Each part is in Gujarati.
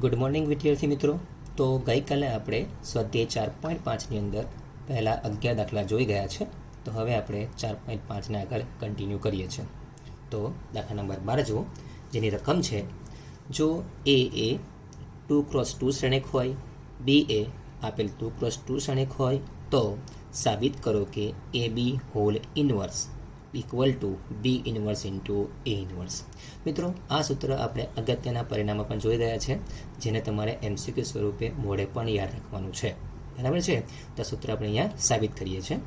ગુડ મોર્નિંગ વિદ્યાર્થી મિત્રો. તો ગઈકાલે આપણે સ્વાધ્યાય 4.5ની અંદર પહેલા 11 દાખલા જોઈ ગયા છે. તો હવે આપણે 4.5ને આગળ કન્ટિન્યુ કરીએ છીએ. તો દાખલા નંબર 12 જુઓ, જેની રકમ છે, જો એ 2x2 શ્રેણિક હોય, બી એ આપેલ 2x2 શ્રેણિક હોય, તો સાબિત કરો કે A B whole inverse equal to B inverse into A inverse. મિત્રો, આ સૂત્ર આપણે અગત્યના પરિણામો પણ જોઈ રહ્યા છે, જેને તમારે એમસીક્યુ સ્વરૂપે મોડે પણ યાદ રાખવાનું છે. બરાબર છે? તો સૂત્ર આપણે અહીંયા સાબિત કરીએ છીએ.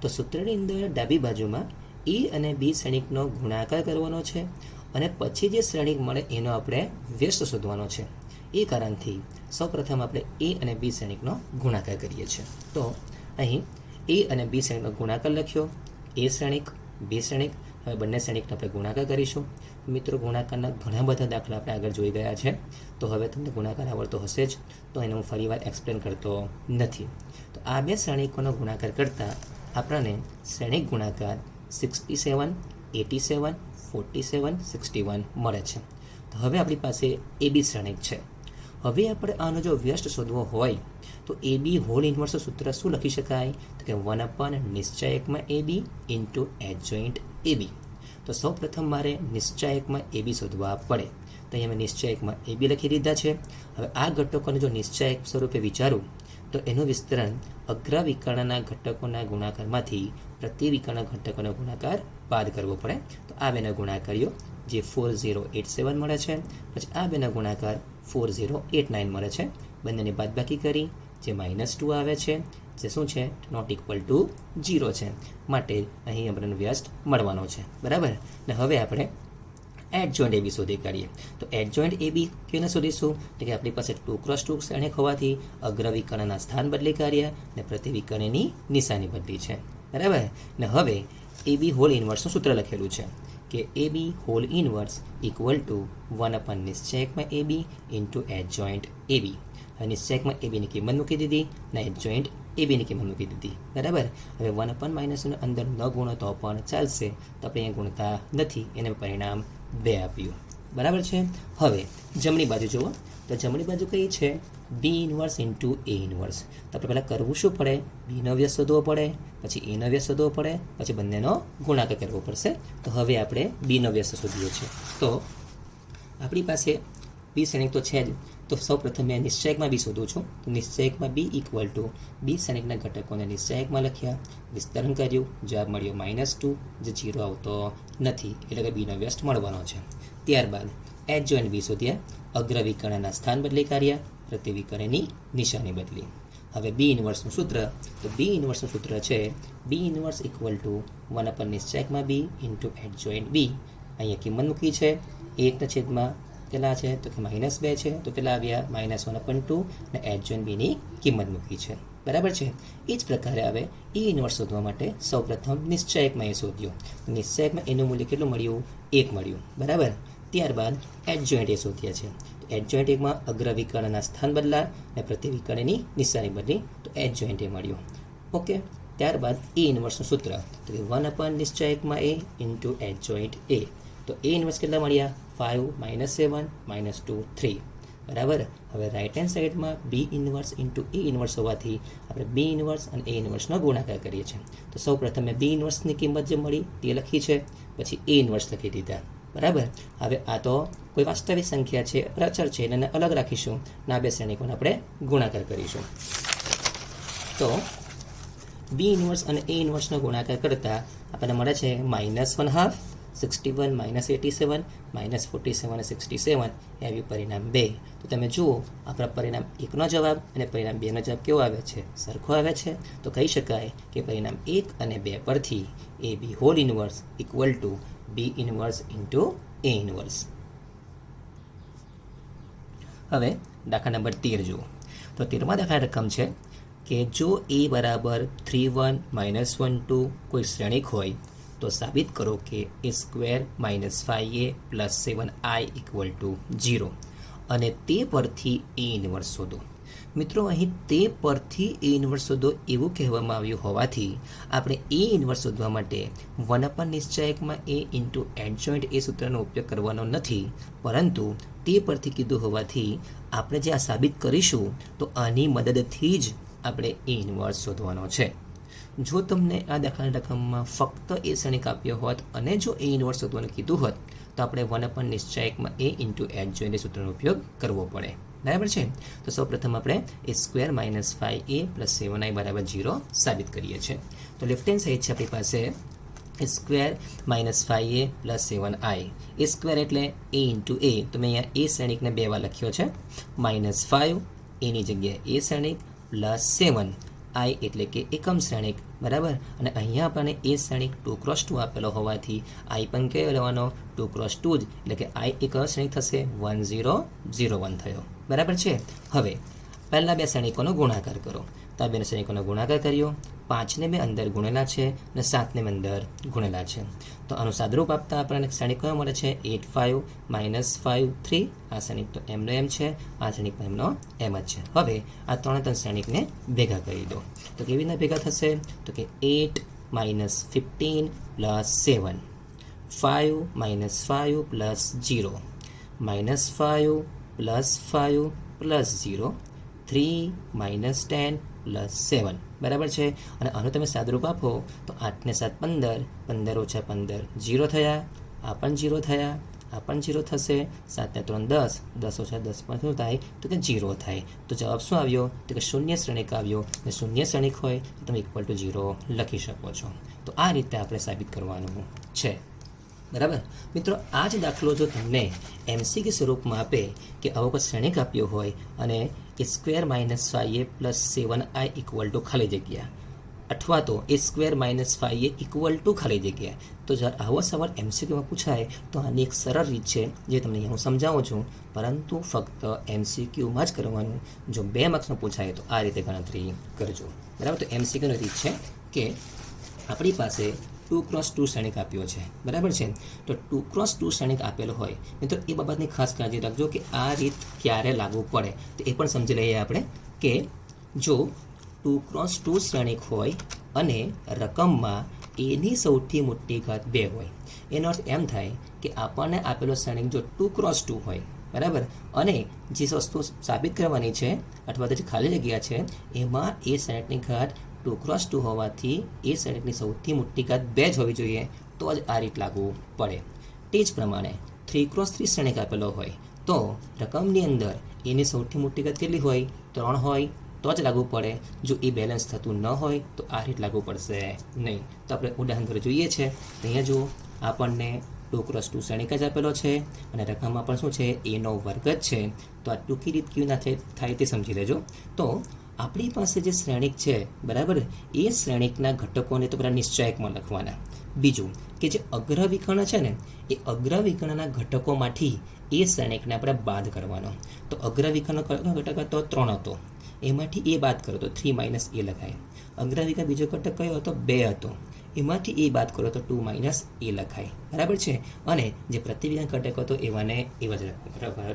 તો સૂત્રની અંદર ડાબી બાજુમાં એ અને બી શ્રેણિકનો ગુણાકાર કરવાનો છે અને પછી જે શ્રેણિક મળે એનો આપણે વ્યસ્ત શોધવાનો છે. એ કારણથી સૌપ્રથમ આપણે એ અને બી શ્રેણિકનો ગુણાકાર કરીએ છીએ. તો અહીં એ અને બી શ્રેણિકનો ગુણાકાર લખ્યો, એ શ્રેણિક, બી શ્રેણિક. હવે બંને શ્રેણિકનો આપણે ગુણાકાર કરીશું. મિત્રો, ગુણાકારના ઘણા બધા દાખલા આપણે આગળ જોઈ ગયા છે, તો હવે તમને ગુણાકાર આવડતો હશે જ, તો એને હું ફરીવાર એક્સપ્લેન કરતો નથી. તો આ બે શ્રેણિકોનો ગુણાકાર કરતાં આપણને શ્રેણિક ગુણાકાર 67, 87, 47, 61 મળે છે. તો હવે આપણી પાસે એ બી શ્રેણિક છે. હવે આપણે આનો જો વ્યસ્ત શોધવો હોય તો એ બી હોલ ઇન્વર્સનું સૂત્ર શું લખી શકાય? તો કે 1 નિશ્ચયકમાં A B into adjoint A બી. તો સૌ પ્રથમ મારે નિશ્ચયકમાં એ બી શોધવા પડે. તો અહીંયા મેં નિશ્ચયકમાં એ બી લખી દીધા છે. હવે આ ઘટકોને જો નિશ્ચયક સ્વરૂપે વિચારું તો એનું વિસ્તરણ અગ્રવિકર્ણના ઘટકોના ગુણાકારમાંથી પ્રતિવિકર્ણ ઘટકોનો ગુણાકાર બાદ કરવો પડે. તો આ બેનો ગુણાકાર્યો જે 4087 મળે છે, પછી આ બેનો ગુણાકાર 4089 મળે છે. બંનેની બાદબાકી કરી જે -2 આવે છે, જે શું છે? નોટ ઇક્વલ ટુ 0 છે. માટે અહીં આપણને વ્યસ્ત મળવાનો છે. બરાબર ને? હવે આપણે એડજોઇન્ટ એ બી શોધી કાઢીએ. તો એડજોઇન્ટ એ બી કેને શોધીશું? તો કે આપણી પાસે 2x2 શ્રેણિક હોવાથી અગ્રવિકર્ણના સ્થાન બદલી કાઢ્યા ને પ્રતિવિકર્ણની નિશાની બદલી છે. બરાબર ને? હવે એ બી હોલ ઇનવર્સનું સૂત્ર લખેલું છે કે A B whole inverse equal to 1 નિશ્ચયકમાં A B into adjoint A B. હવે નિશ્ચયકમાં એ બીની કિંમત મૂકી દીધી અને એડજોઇન્ટ એ બીની કિંમત મૂકી દીધી. બરાબર? હવે 1 અંદર ન ગુણો તો પણ ચાલશે, તો આપણે અહીંયા ગુણતા નથી, એને પરિણામ 2 આપ્યું. બરાબર છે? હવે જમણી બાજુ જુઓ. તો જમણી બાજુ કઈ છે? B inverse into A inverse. તો આપણે પહેલાં કરવું શું પડે? બીનો વ્યસ્ત શોધવો પડે, પછી એનો વ્યસ્ત શોધવો પડે, પછી બંનેનો ગુણાકાર કરવો પડશે. તો હવે આપણે બીનો વ્યસ્ત શોધીએ છીએ. તો આપણી પાસે બી શ્રેણિક તો છે જ. તો સૌ પ્રથમ મેં નિશ્ચયકમાં બી શોધું છું. તો નિશ્ચયકમાં બી ઇક્વલ ટુ બી શ્રેણિકના ઘટકોને નિશ્ચયકમાં લખ્યા, વિસ્તરણ કર્યું, જવાબ મળ્યો -2, જે 0 આવતો નથી, એટલે કે બીનો વ્યસ્ત મળવાનો છે. ત્યારબાદ એડજોઇન્ટ બી શોધ્યા, અગ્રવિકર્ણના સ્થાન બદલી કાઢ્યા, પ્રતિવિકર્ણની નિશાની બદલી. હવે બી ઇનવર્સનું સૂત્ર. તો બી ઇનવર્સનું સૂત્ર છે બી ઇનવર્સ ઇક્વલ ટુ 1 નિશ્ચયકમાં બી ઇન્ટુ એડજોઇન્ટ બી. અહીંયા કિંમત મૂકી છે 1/, કેટલા છે? તો કે -2 છે. તો કેટલા આવ્યા? -1/2 અને એડજોઇન્ટ બીની કિંમત મૂકી છે. બરાબર છે? એ જ પ્રકારે હવે એ ઇનવર્સ શોધવા માટે સૌપ્રથમ નિશ્ચયકમાં એ શોધ્યો. નિશ્ચયકમાં એનું મૂલ્ય કેટલું મળ્યું? 1 મળ્યું. બરાબર? ત્યારબાદ એડજોઇન્ટ એ શોધ્યા છે. એડજોઇન્ટ એકમાં અગ્રવિકર્ણના સ્થાન બદલા અને પ્રતિવિકર્ણની નિશાની બદલી, તો એડજોઇન્ટ એ મળ્યું. ઓકે. ત્યારબાદ એ ઇનવર્સનું સૂત્ર. તો કે 1 નિશ્ચયકમાં એ ઇન્ટુ એડજોઇન્ટ એ. તો એ ઇનવર્સ કેટલા મળ્યા? 5 -7 -2 3. બરાબર? હવે રાઇટ હેન્ડ સાઈડમાં બી ઇનવર્સ ઇન્ટુ એ ઇનવર્સ હોવાથી આપણે બી ઇનવર્સ અને એ ઇનવર્સનો ગુણાકાર કરીએ છીએ. તો સૌ પ્રથમ મેં બી ઇનવર્સની કિંમત જે મળી તે લખી છે, પછી એ ઇનવર્સ લખી દીધા. બરાબર? હવે આ તો કોઈ વાસ્તવિક સંખ્યા છે, અચળ છે, એને અલગ રાખીશું. ના બે શ્રેણિકોને આપણે ગુણાકાર કરીશું. તો બી ઇનવર્સ અને એ ઇનવર્સનો ગુણાકાર કરતાં આપણને મળે છે -1/2, 61 -87, -47 અને 67 એ આવ્યું પરિણામ 2. તો તમે જુઓ, આપણા પરિણામ 1નો જવાબ અને પરિણામ 2નો જવાબ કેવો આવે છે? સરખો આવે છે. તો કહી શકાય કે પરિણામ 1 અને 2 પરથી A B whole inverse equal to B inverse into A inverse. હવે દાખલા નંબર 13 જુઓ. તો 13માં દાખલા રકમ છે કે જો એ બરાબર 3 1 -1 2 કોઈ શ્રેણિક હોય તો સાબિત કરો કે a² - 5a + 7i = 0 અને તે પરથી એ ઇનવર્સ શોધો. મિત્રો, અહીં તે પરથી એ ઇનવર્સ શોધો એવું કહેવામાં આવ્યું હોવાથી આપણે એ ઇનવર્સ શોધવા માટે 1 નિશ્ચયકમાં એ ઇન્ટુ એડજોઇન્ટ એ સૂત્રનો ઉપયોગ કરવાનો નથી, પરંતુ તે પરથી કીધું હોવાથી આપણે જે આ સાબિત કરીશું તો આની મદદથી જ આપણે એ ઇન્વર્સ શોધવાનો છે. જો તમને આ દાખલાના રકમમાં ફક્ત એ શ્રેણિક આપ્યો હોત અને જો એ ઇન્વર્સ શોધવાનું કીધું હોત તો આપણે 1 નિશ્ચાયકમાં a ઇન્ટુ h જોઈને સૂત્રનો ઉપયોગ કરવો પડે. બરાબર છે. તો સૌપ્રથમ આપણે a² - 5a + 7i બરાબર 0 સાબિત કરીએ છીએ. તો લેફ્ટ હેન્ડ સાઈડ છે આપણી પાસે a² - 5a + 7i. a² એટલે a ઇન્ટુ a, તો મેં અહીંયા a શ્રેણિકને 2 વાર લખ્યો છે. -5 એની જગ્યાએ a શ્રેણિક +7 i એટલે કે એકમ શ્રેણિક. બરાબર. અને અહીંયા આપણને એ શ્રેણિક 2x2 આપેલો હોવાથી i પણ કયો લેવાનો 2x2 જ, એટલે કે i એક શ્રેણિક થશે 1 0 0 1 થયો. બરાબર છે. હવે પહેલા બે શ્રેણિકોનો ગુણાકાર કરો. તો આ બે શ્રેણિકોનો ગુણાકાર કર્યો, 5ને મેં અંદર ગુણેલા છે અને 7ને મેં અંદર ગુણેલા છે. તો આનું સાદરૂપ આપતા આપણને શ્રેણિક કયો મળે છે 8 5 -5 3. આ શ્રેણિક તો એમનો એમ છે, આ શ્રેણિક એમનો એમ જ છે. હવે આ ત્રણ શ્રેણિકને ભેગા કરી દો. તો કેવી રીતના ભેગા થશે? તો કે 8 - 15 + 7, 5 - 5 + 0, -5 + 5 + 0, 3 - 10 + 7. બરાબર છે. અને આનું તમે સાદરૂપ આપો તો 8 ને 7 15, 15 - 15 0 થયા, આ પણ 0 થયા, આ પણ 0 થશે, 7 ને 3 10, 10 - 10 પણ શું થાય? તો કે 0 થાય. તો જવાબ શું આવ્યો? તો કે શૂન્ય શ્રેણિક આવ્યો. અને શૂન્ય શ્રેણિક હોય તો તમે =0 લખી શકો છો. તો આ રીતે આપણે સાબિત કરવાનું છે. બરાબર મિત્રો, આ જ દાખલો જો તમને MCQ સ્વરૂપમાં આપે કે આવો કોઈ શ્રેણિક આપ્યો હોય અને a² - 5a + 7i = ખાલી જગ્યા, અથવા તો a² - 5a = ખાલી જગ્યા, તો જ્યારે આવો સવાલ MCQમાં પૂછાય તો આની એક સરળ રીત છે જે તમને હું સમજાવું છું, પરંતુ ફક્ત MCQમાં જ કરવાનું. જો 2 માર્ક્સનો પૂછાય તો આ રીતે ગણતરી કરજો. બરાબર. તો MCQની રીત છે કે આપણી પાસે 2x2 શ્રેણિક આપ્યો છે. બરાબર છે. તો 2x2 શ્રેણિક આપેલો હોય મિત્રો, એ બાબતની ખાસ કાળજી રાખજો કે આ રીત ક્યારે લાગુ પડે તો એ પણ સમજી લઈએ આપણે કે જો 2x2 શ્રેણિક હોય અને રકમમાં એની સૌથી મોટી ઘાત 2 હોય, એનો અર્થ એમ થાય કે આપણને આપેલો શ્રેણિક જો 2x2 હોય, બરાબર, અને જે વસ્તુ સાબિત કરવાની છે અથવા તો જે ખાલી જગ્યા છે એમાં એ શ્રેણિકની ઘાત 2x2 હોવાથી એ શ્રેણિકની સૌથી મોટી ઘાત 2 જ હોવી જોઈએ, તો જ આ રીત લાગુ પડે. તે જ પ્રમાણે 3x3 શ્રેણિક આપેલો હોય તો રકમની અંદર એની સૌથી મોટી ઘાત કેટલી હોય? 3 હોય તો જ લાગુ પડે. જો એ બેલેન્સ થતું ન હોય તો આ રીત લાગુ પડશે નહીં. તો આપણે ઉદાહરણ તરીકે જોઈએ છે. અહીંયા જો આપણને 2x2 શ્રેણિક જ આપેલો છે અને રકમમાં પણ શું છે? a² જ છે. તો આ ટૂંકી રીત કેવી ના થાય તે સમજી લેજો. તો આપણી પાસે જે શ્રેણિક છે, બરાબર, એ શ્રેણિકના ઘટકોને તો પહેલાં નિશ્ચાયકમાં લખવાના. બીજું કે જે અગ્રવિકર્ણ છે ને, એ અગ્રવિકર્ણના ઘટકોમાંથી એ શ્રેણિકને આપણે બાદ કરવાનો. તો અગ્રવિકર્ણનો ઘટક હતો 3 હતો, એમાંથી એ બાદ કરો તો 3 - a લખાય. અગ્રવિકર્ણ બીજો ઘટક કયો હતો? 2 હતો, એમાંથી એ બાદ કરો તો 2 - a લખાય. બરાબર છે. અને જે પ્રતિવિકર્ણ ઘટક હતો એવાને એવા જ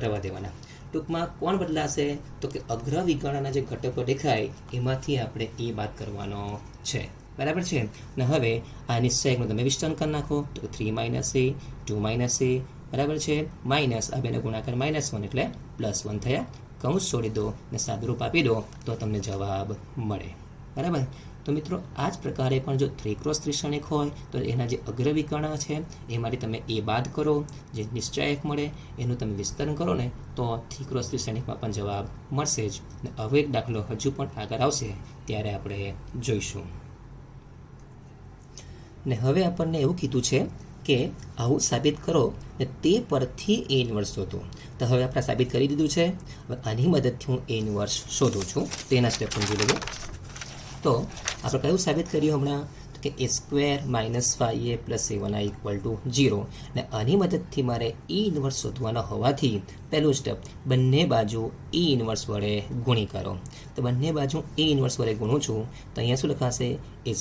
રવા દેવાના. ટૂંકમાં કોણ બદલાશે? તો કે અગ્રવિકર્ણના જે ઘટકો દેખાય એમાંથી આપણે એ બાદ કરવાનો છે. બરાબર છે. અને હવે આ નિશ્ચયકનું તમે વિસ્તરણ કરી નાખો તો 3 - a, 2 - a, બરાબર છે, માઇનસ આ બેનો ગુણાકાર -1 એટલે +1 થયા. કૌંસ છોડી દો અને સાદુરૂપ આપી દો તો તમને જવાબ મળે. બરાબર. તો મિત્રો, આ જ પ્રકારે પણ જો 3x3 શ્રેણિક હોય તો એના જે અગ્રવિકર્ણ છે એમાંથી તમે એ બાદ કરો, જે નિશ્ચાયક મળે એનું તમે વિસ્તરણ કરો ને તો 3x3 શ્રેણિકમાં પણ જવાબ મળશે જ. અને હવે એક દાખલો હજુ પણ આગળ આવશે ત્યારે આપણે જોઈશું. ને હવે આપણને એવું કીધું છે કે આવું સાબિત કરો ને તે પરથી a ઇન્વર્સ શોધો. તો હવે આપણે સાબિત કરી દીધું છે. હવે આની મદદથી હું a ઇન્વર્સ શોધું છું. તેના સ્ટેપ સમજી લેજો. તો આપણે કયું સાબિત કર્યું હમણાં? તો કે a² - 5a + 7i = 0. ને આની મદદથી મારે e ઇન્વર્સ શોધવાનો હોવાથી પહેલું સ્ટેપ, બંને બાજુ e ઇન્વર્સ વડે ગુણી કરો. તો બંને બાજુ e ઇન્વર્સ વડે ગુણું છું તો અહીંયા શું લખાશે? a²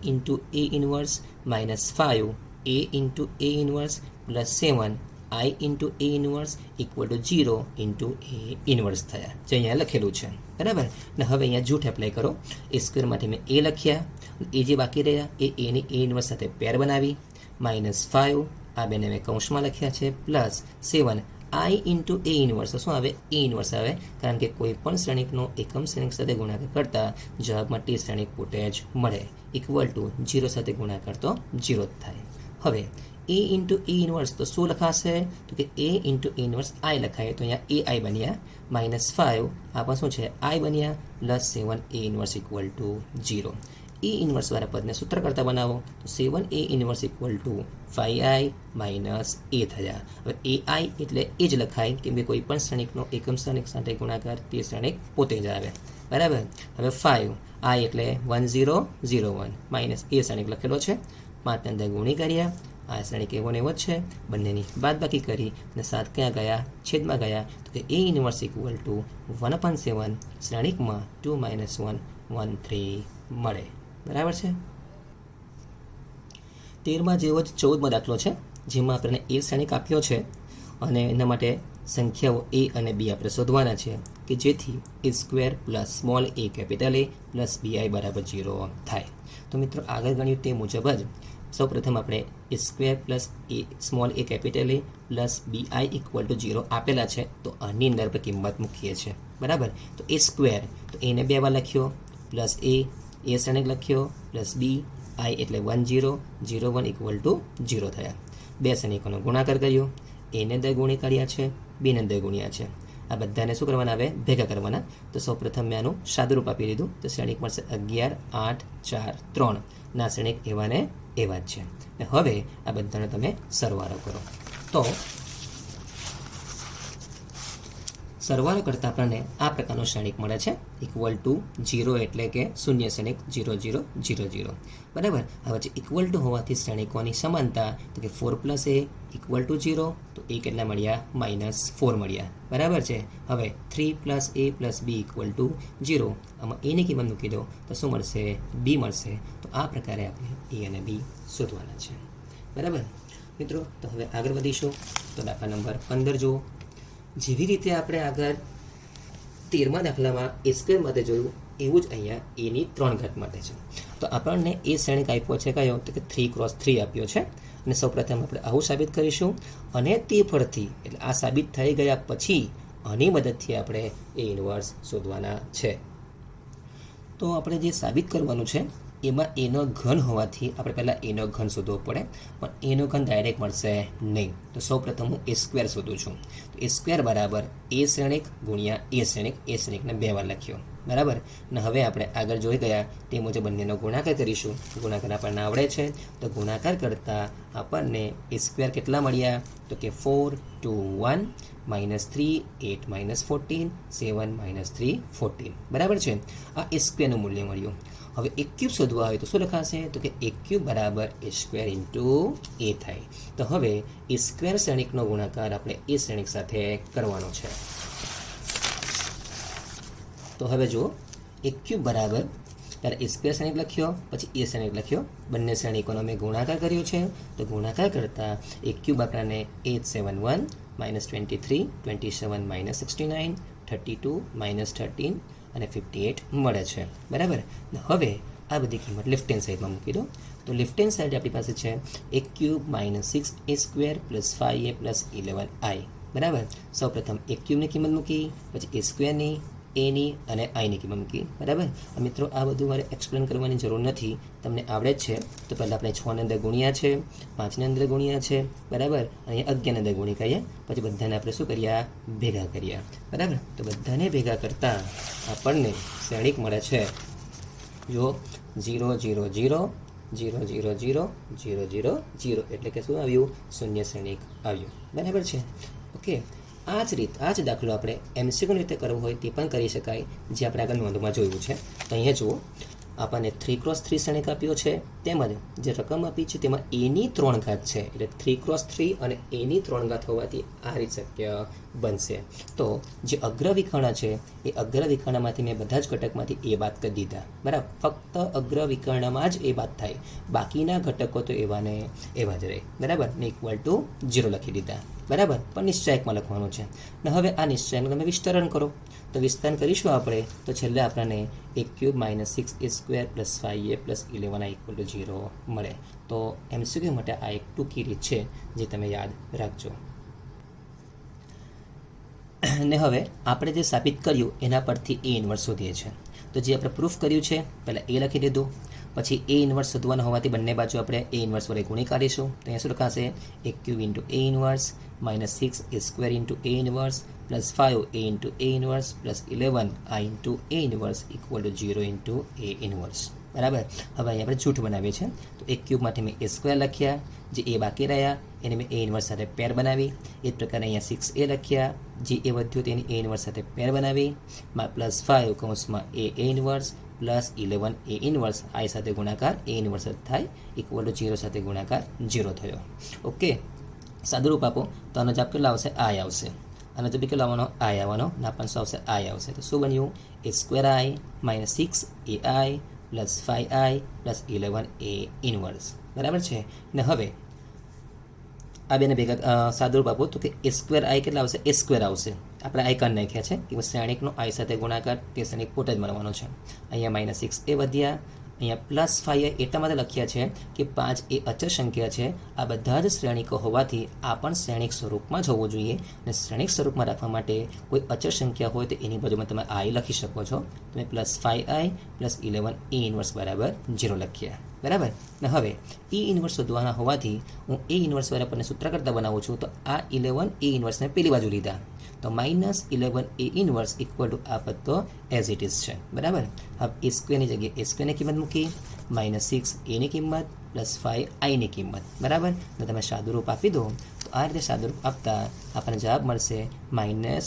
× a inverse -5 a × a inverse + 7 i × a inverse = 0 × a inverse થયા, જે અહીંયા લખેલું છે. બરાબર. ને હવે અહીંયા જૂઠ એપ્લાય કરો. a² માંથી મેં a લખ્યા, એ જે બાકી રહ્યા એ એની a ઇન્વર્સ સાથે પેર બનાવી, -5 આ બેને મેં કૌંસમાં લખ્યા છે, +7 આઈ ઇન્ટુ એ ઇન્વર્સ તો શું આવે એ ઇન્વર્સ આવે, કારણ કે કોઈ પણ શ્રેણિકનો એકમ શ્રેણિક સાથે ગુણાકાર કરતા જવાબમાં ટી શ્રેણિક પોતે જ મળે, ઇક્વલ ટુ 0 સાથે ગુણાકાર તો 0 જ થાય. હવે એ ઇન્ટુ એ ઇન્વર્સ તો શું લખાશે, તો કે એ ઇન્ટુ એ ઇન્વર્સ આઈ લખાય, તો અહીંયા એ આઈ બન્યા -5, આ પણ શું છે આઈ બન્યા, +7 A inverse equal to 0. A ઇન્વર્સવાળા પદને સૂત્ર કરતા બનાવો તો 7 A inverse equal to 5i - a થયા. હવે એ આઈ એટલે એ જ લખાય, કેમ કે કોઈ પણ શ્રેણિકનો એકમ શ્રેણિક સાથે ગુણાકાર તે શ્રેણિક પોતે જ આવે, બરાબર. હવે 5 આઈ એટલે 1001 માઇનસ એ શ્રેણિક લખેલો છે, 5 અંદર ગુણી કર્યા, આ શ્રેણિક એવો ને એવો જ છે, બંનેની બાદબાકી કરી અને 7 ક્યાં ગયા છેદમાં ગયા, તો કે એ ઇન્વર્સ ઇક્વલ ટુ 1/7 શ્રેણિકમાં 2 - 1 13 મળે, બરાબર છે. 13માં જેવો જ 14માં દાખલો છે, જેમાં આપણને એ શ્રેણિક આપ્યો છે અને એના માટે સંખ્યાઓ એ અને બી આપણે શોધવાના છે, કે જેથી A² plus small a capital A plus BI બરાબર 0 થાય. તો મિત્રો આગળ ગણ્યું તે મુજબ જ સૌપ્રથમ આપણે A² plus a small a capital A plus BI equal to 0 આપેલા છે, તો આની અંદર આપણે કિંમત મૂકીએ છીએ, બરાબર. તો A² તો એને 2 વાર લખ્યો, પ્લસ એ શ્રેણિક લખ્યો, પ્લસ બી આઈ એટલે 1001 ઇક્વલ ટુ 0 થયા. 2 શ્રેણિકોનો ગુણાકાર કર્યો, એને અંદર ગુણી કર્યા છે, બીને અંદર ગુણ્યા છે, આ બધાને શું કરવાના આવે ભેગા કરવાના. તો સૌપ્રથમ મેં આનું સાદુરૂપ આપી દીધું, તો શ્રેણિક મળશે 11 8 4 3 ના શ્રેણિક એવા ને એવા જ છે. હવે આ બધાનો તમે સરવાળો કરો, તો સરવાળો કરતાં આપણને આ પ્રકારનો શ્રેણિક મળે છે, ઇક્વલ ટુ 0 એટલે કે શૂન્ય શ્રેણિક 0 0 0 0, બરાબર. હવે જે ઇક્વલ ટુ હોવાથી શ્રેણિકોની સમાનતા, તો કે 4 + a ઇક્વલ ટુ 0, તો એ કેટલા મળ્યા -4 મળ્યા, બરાબર છે. હવે 3 + a + b ઇક્વલ ટુ 0, આમાં એની કિંમત મૂકી દો તો શું મળશે b મળશે. તો આ પ્રકારે આપણે એ અને બી શોધવાના છે, બરાબર મિત્રો. તો હવે આગળ વધીશું, તો દાખલા નંબર 15 જુઓ. જેવી રીતે આપણે આગળ 13મા દાખલામાં A² માટે જોયું, એવું જ અહીંયા એની 3 ઘાત માટે છે. તો આપણને એ શ્રેણિક આપ્યો છે કયો, તો કે 3x3 આપ્યો છે, અને સૌપ્રથમ આપણે આવું સાબિત કરીશું, અને તે ફળથી એટલે આ સાબિત થઈ ગયા પછી આની મદદથી આપણે એ ઇન્વર્સ શોધવાના છે. તો આપણે જે સાબિત કરવાનું છે એમાં એનો ઘન હોવાથી આપણે પહેલાં એનો ઘન શોધવો પડે, પણ એનો ઘન ડાયરેક્ટ મળશે નહીં. તો સૌપ્રથમ હું A² શોધું છું, તો A² બરાબર એ શ્રેણિક ગુણ્યા એ શ્રેણિક, એ શ્રેણિકને 2 વાર લખ્યો, બરાબર. અને હવે આપણે આગળ જોઈ ગયા તે મુજબ બંનેનો ગુણાકાર કરીશું. ગુણાકાર આપણને આવડે છે, તો ગુણાકાર કરતાં આપણને A² કેટલા મળ્યા, તો કે 4 2 1 -3 8 -14 7 -3 14, બરાબર છે. આ A² નું મૂલ્ય મળ્યું. હવે A³ શોધવા હોય તો શું લખાશે, તો કે A³ બરાબર A² ઇન્ટુ a થાય. તો હવે A² શ્રેણિકનો ગુણાકાર આપણે એ શ્રેણિક સાથે કરવાનો છે. તો હવે જુઓ, A³ બરાબર ત્યારે A² શ્રેણિક લખ્યો, પછી એ શ્રેણિક લખ્યો, બંને શ્રેણિકોનો મેં ગુણાકાર કર્યો છે. તો ગુણાકાર કરતાં A³ આપણને 871 -23 27 -69 32 -13 અને 58 મળે છે, બરાબર. હવે આ બધી કિંમત લેફ્ટ હેન્ડ સાઈડમાં મૂકી દો. તો લેફ્ટ હેન્ડ સાઈડ આપણી પાસે છે A³ -6a² + 5a + 11i, બરાબર. સૌપ્રથમ A³ ની કિંમત મૂકી, પછી A² ની, એની અને આઈની કિંમત મૂકી, બરાબર. મિત્રો આ બધું મારે એક્સપ્લેન કરવાની જરૂર નથી, તમને આવડે જ છે. તો પહેલાં આપણે 6 ની અંદર ગુણ્યા છે, 5 ની અંદર ગુણ્યા છે, બરાબર, અને 11 ની અંદર ગુણી કરીએ, પછી બધાને આપણે શું કર્યા ભેગા કર્યા, બરાબર. તો બધાને ભેગા કરતાં આપણને શ્રેણિક મળે છે, જો 0 0 0 0 0 0 0 0 0, એટલે કે શું આવ્યું શૂન્ય શ્રેણિક આવ્યું, બરાબર છે. ઓકે, આ જ દાખલો આપણે MCQ રીતે કરવો હોય તે પણ કરી શકાય, જે આપણે આગળ નોંધમાં જોયું છે. તો અહીંયા જુઓ, આપણને 3x3 શ્રેણિક આપ્યો છે, તેમજ જે રકમ આપી છે તેમાં એની 3 ઘાત છે, એટલે 3x3 અને એની 3 ઘાત હોવાથી આ રીત શક્ય બનશે. તો જે અગ્રવિકર્ણ છે એ અગ્રવિકર્ણમાંથી મેં બધા જ ઘટકમાંથી એ બાદ કરી દીધા, બરાબર. ફક્ત અગ્રવિકર્ણમાં જ એ બાદ થાય, બાકીના ઘટકો તો એવા ને એવા જ રહે, બરાબર. ને ઇક્વલ ટુ 0 લખી દીધા, બરાબર, પણ નિશ્ચયકમાં લખવાનું છે. ને હવે આ નિશ્ચયકનું તમે વિસ્તરણ કરો, તો વિસ્તરણ કરીશું આપણે, તો છેલ્લે આપણને A³ -6a² + 5a + 11i = 0 મળે. તો MCQ માટે આ એક ટૂંકી રીત છે જે તમે યાદ રાખજો. ને હવે આપણે જે સાબિત કર્યું એના પરથી એ ઇન્વર્સ શોધીએ છીએ. તો જે આપણે પ્રૂફ કર્યું છે પહેલાં એ લખી દીધું, પછી એ ઇન્વર્સ શોધવાનું હોવાથી બંને બાજુ આપણે એ ઇન્વર્સ વડે ગુણી કાઢીશું. તો અહીંયા શું લખાશે, એ cube into A inverse minus 6 A square into A inverse plus 5 A into A inverse plus 11 આ into A inverse equal to 0 into A inverse. બરાબર. હવે અહીંયા આપણે જૂઠ બનાવીએ છીએ. તો એક ક્યુબ માટે મેં એ સ્ક્વેર લખ્યા, જે એ બાકી રહ્યા એને મેં એ ઇન્વર્સ સાથે પેર બનાવી. એ જ પ્રકારે અહીંયા 6a લખ્યા, જે એ વધ્યું તેની એ ઇન્વર્સ સાથે પેર બનાવી. પ્લસ 5 કૌંસમાં એ ઇન્વર્સ પ્લસ 11 એ ઇન્વર્સ આઈ સાથે ગુણાકાર એ ઇન્વર્સ જ થાય ઇક્વલ ટુ 0 સાથે ગુણાકાર 0 થયો. ઓકે, સાદુરૂપ આપો તો આનો જવાબ કેટલો આવશે, આઈ આવશે. આનો જવાબ કેટલો આવવાનો, આઈ આવવાનો. ના પણ શું આવશે, આઈ આવશે. તો શું બન્યું, એ સ્ક્વેર આઈ માઇનસ 6 એ આઈ પ્લસ 5i પ્લસ 11 એ ઇન્વર્સ. બરાબર છે ને. હવે આ બેને ભેગા સાદુરૂપ આપો તો કે એ સ્ક્વેર આઈ કેટલા આવશે, એ સ્ક્વેર આવશે. આપણે આઈ કાઢી નાખ્યા છે કે શ્રેણિકનો આઈ સાથે ગુણાકાર તે શ્રેણિક પોતે જ મળવાનો છે. અહીંયા માઇનસ 6a વધ્યા, અહીંયા પ્લસ 5 એટલા માટે લખ્યા છે કે 5 એ અચળ સંખ્યા છે. આ બધા જ શ્રેણિકો હોવાથી આ પણ શ્રેણિક સ્વરૂપમાં જ હોવું જોઈએ. અને શ્રેણિક સ્વરૂપમાં રાખવા માટે કોઈ અચળ સંખ્યા હોય તો એની બાજુમાં તમે આઈ લખી શકો છો. તમે પ્લસ 5i પ્લસ 11 એ ઇન્વર્સ બરાબર 0 લખ્યા. બરાબર ને. હવે એ ઇન્વર્સ શોધવાના હોવાથી હું એ ઇન્વર્સ વાળા આપણને સૂત્ર કરતા બનાવું છું. તો આ 11 એ ઇન્વર્સને પેલી બાજુ લીધા, તો માઇનસ 11 એ ઇન્વર્સ ઇક્વલ ટુ આ પદ તો એઝ ઇટ ઇઝ છે. બરાબર. હવે એ સ્ક્વેરની જગ્યાએ એ સ્ક્વેરની કિંમત મૂકી, માઇનસ 6 એની કિંમત પ્લસ 5 આઈની કિંમત. બરાબર. તો તમે સાદુરૂપ આપી દો. તો આ રીતે સાદુરૂપ આપતા આપણને જવાબ મળશે માઇનસ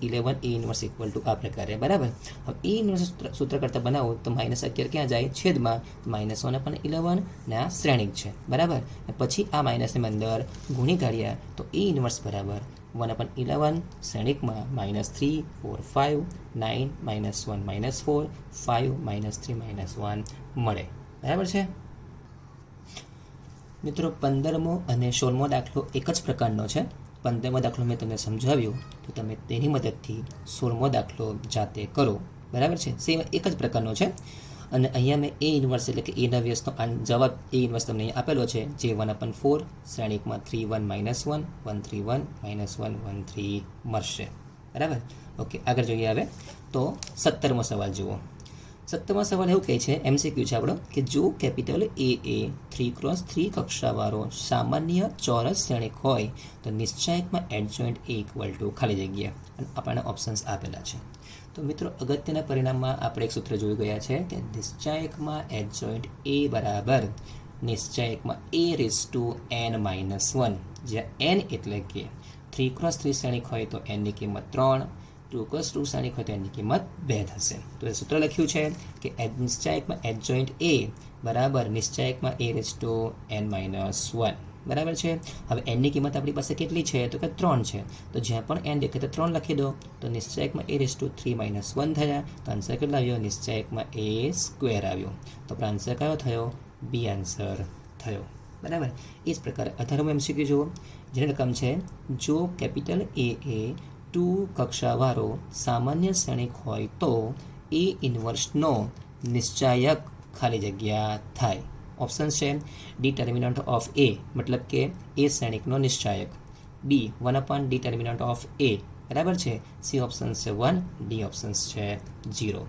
11 એ ઇન્વર્સ ઇક્વલ ટુ આ પ્રકારે. બરાબર. હવે એ ઇન્વર્સ સૂત્ર કરતાં બનાવો તો માઇનસ 11 ક્યાં જાય, છેદમાં. માઇનસ 1 પણ 11 ને આ શ્રેણિક છે. બરાબર. પછી આ માઇનસની અંદર ગુણી કાઢ્યા તો એ ઇન્વર્સ બરાબર 1/11 શ્રેણિકમાં minus 3 4 5 9 minus 1 minus 4 5 minus 3 minus 1 મળે. બરાબર છે મિત્રો. 15મો અને 16મો દાખલો એક જ પ્રકારનો છે. 15મો દાખલો મેં તમને સમજાવ્યું, તો તમે તેની મદદથી 16મો દાખલો જાતે કરો. બરાબર છે. સેમ એક જ પ્રકારનો છે. અને અહીંયા મેં એ ઇન્વર્સ એટલે કે એના વ્યસ્તનો જવાબ એ ઇન્વર્સ તમને અહીંયા આપેલો છે, જે 1/4 શ્રેણિકમાં 3 1 -1 1 3 1 -1 1 3 મળશે. બરાબર. ઓકે, આગળ જોઈએ. હવે તો 17મો સવાલ જુઓ. 17મો સવાલ એવું કહે છે, એમસીક્યુ છે આપણો, કે જો કેપિટલ એ 3x3 કક્ષાવાળો સામાન્ય ચોરસ શ્રેણિક હોય તો નિશ્ચાયકમાં એડજોઇન્ટ એ ઇક્વલ ટુ ખાલી જગ્યા. અને આપણને ઓપ્શન્સ આપેલા છે. તો મિત્રો અગત્યના પરિણામમાં આપણે એક સૂત્ર જોઈ ગયા છે કે નિશ્ચાયકમાં એડજોઇન્ટ એ બરાબર નિશ્ચાયકમાં a⁻n-1, જ્યાં n એટલે કે 3x3 શ્રેણિક હોય તો n ની કિંમત 3, 2x2 શ્રેણિક હોય તો n ની કિંમત 2 થશે. તો એ સૂત્ર લખ્યું છે કે નિશ્ચાયકમાં એડજોઇન્ટ a બરાબર નિશ્ચાયકમાં a⁻n-1. બરાબર છે. હવે n ની કિંમત આપણી પાસે કેટલી છે, તો કે 3 છે. તો જ્યાં પણ n દેખે તો 3 લખી દો. તો નિશ્ચાયકમાં a⁻3-1 થયા. તો આન્સર કેટલો આવ્યો, નિશ્ચાયકમાં a² આવ્યો. તો આપણો આન્સર કયો થયો, બી આન્સર થયો. બરાબર. એ જ પ્રકારે 18મો MCQ જુઓ, જેની રકમ છે, જો કેપિટલ એ 2 કક્ષાવાળો સામાન્ય શ્રેણિક હોય તો એ ઇન્વર્સનો નિશ્ચાયક ખાલી જગ્યા થાય. ઓપ્શન છે, ડિટર્મિનન્ટ ઓફ એ મતલબ કે એ શ્રેણિકનો નિશ્ચાયક, બી 1/determinant ઓફ એ. બરાબર છે. સી ઓપ્શન છે 1, ડી ઓપ્શન છે 0.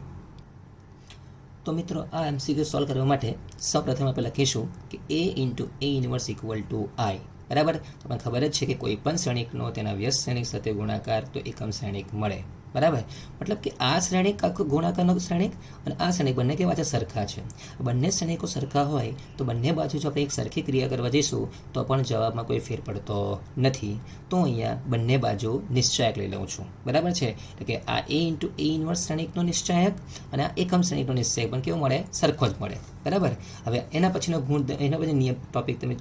તો મિત્રો આ એમસીક્યુ સોલ્વ કરવા માટે સૌપ્રથમ આપણે લખીશું કે a ઇન્ટુ A inverse equal to I. બરાબર. તમને ખબર જ છે કે કોઈ પણ શ્રેણિકનો તેના વ્યસ્ત શ્રેણિક સાથે ગુણાકાર તો એકમ શ્રેણિક મળે. બરાબર. મતલબ કે આ શ્રેણિક આખો ગુણાકારનો શ્રેણિક અને આ શ્રેણિક બંને કેવા છે, સરખા છે. બંને શ્રેણિકો સરખા હોય તો બંને બાજુ જો આપણે એક સરખી ક્રિયા કરવા જઈશું તો પણ જવાબમાં કોઈ ફેર પડતો નથી. તો અહીંયા બંને બાજુ નિશ્ચાયક લઈ લઉં છું. બરાબર છે. એટલે કે આ a ઇન્ટુ એ ઇન્વર્સ શ્રેણિકનો નિશ્ચાયક અને આ એકમ શ્રેણિકનો નિશ્ચાયક પણ કેવો મળે, સરખો જ મળે. બરાબર. હવે એના પછીનો ગુણ, એના પછી નિયમ ટોપિક તમે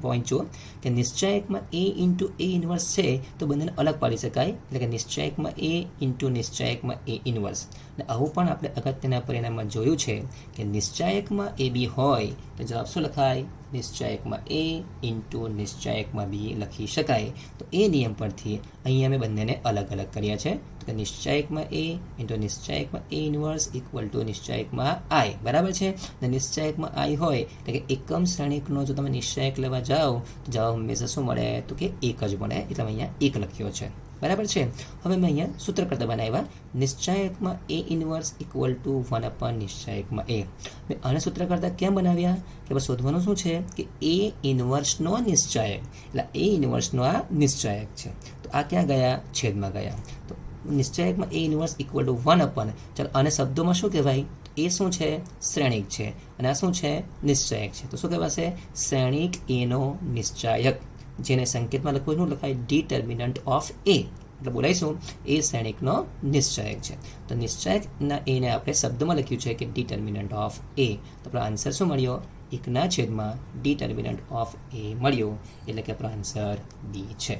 પોઈન્ટ જુઓ કે નિશ્ચાયકમાં a ઇન્ટુ એ ઇન્વર્સ છે તો બંનેને અલગ પાડી શકાય. એટલે કે નિશ્ચાયકમાં a ઇન્ટુ નિશ્ચાયકમાં એ ઇન્વર્સ. અને આવું પણ આપણે અગત્યના પરિણામમાં જોયું છે કે નિશ્ચાયકમાં એ બી હોય તો જવાબ શું લખાય, નિશ્ચાયકમાં a ઇન્ટુ નિશ્ચાયકમાં બી લખી શકાય. તો એ નિયમ પરથી અહીંયા અમે બંનેને અલગ અલગ કર્યા છે. તો નિશ્ચાયકમાં a ઇન્ટુ નિશ્ચાયકમાં એ ઇન્વર્સ ઇક્વલ ટુ નિશ્ચાયકમાં આઈ. બરાબર છે. અને નિશ્ચાયકમાં આઈ હોય એટલે કે એકમ શ્રેણિકનો જો તમે નિશ્ચાયક લેવા જાઓ તો જવાબ હંમેશા શું મળે, તો કે 1 જ મળે. એટલે અહીંયા 1 લખ્યો છે. બરાબર છે. હવે મેં અહીંયા સૂત્ર કરતા બનાવ્યા, નિશ્ચાયકમાં એ ઇન્વર્સ ઇક્વલ ટુ 1 નિશ્ચાયકમાં એ. મેં આને સૂત્ર કરતા કેમ બનાવ્યા કે બસ શોધવાનું શું છે કે એ ઇન્વર્સનો નિશ્ચાયક, એટલે એ ઇન્વર્સનો આ નિશ્ચાયક છે. તો આ ક્યાં ગયા? છેદમાં ગયા. તો નિશ્ચાયકમાં એ ઇન્વર્સ ઇક્વલ ટુ 1, ચાલો આને શબ્દોમાં શું કહેવાય? એ શું છે? શ્રેણિક છે, અને આ શું છે? નિશ્ચાયક છે. તો શું કહેવાશે? શ્રેણિક એનો નિશ્ચાયક, જેને સંકેતમાં લખવું શું લખાય? ડિટર્મિનન્ટ ઓફ એ, એટલે બોલાઈશું એ શ્રેણિકનો નિશ્ચાયક છે. તો નિશ્ચાયકના એને આપણે શબ્દમાં લખ્યું છે કે ડિટર્મિનન્ટ ઓફ એ. તો આપણો આન્સર શું મળ્યો? 1/, ડિટર્મિનન્ટ ઓફ એ મળ્યો, એટલે કે આપણો આન્સર બી છે.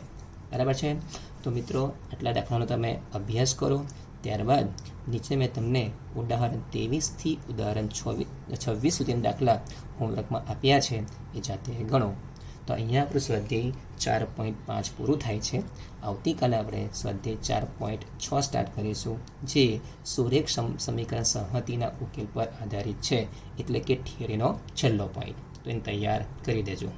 બરાબર છે. તો મિત્રો આટલા દાખલાનો તમે અભ્યાસ કરો. ત્યારબાદ નીચે મેં તમને ઉદાહરણ 23 થી ઉદાહરણ 26 સુધીના દાખલા હોમવર્કમાં આપ્યા છે, એ જાતે ગણો. તો અહીંયા આપણું સ્વાધ્યાય 4.5 પૂરું થાય છે. આવતીકાલે આપણે સ્વાધ્યાય 4.6 સ્ટાર્ટ કરીશું, જે સુરેખ સમીકરણ સંહતિના ઉકેલ પર આધારિત છે, એટલે કે થિયરીનો છેલ્લો પોઈન્ટ. તો એને તૈયાર કરી દેજો.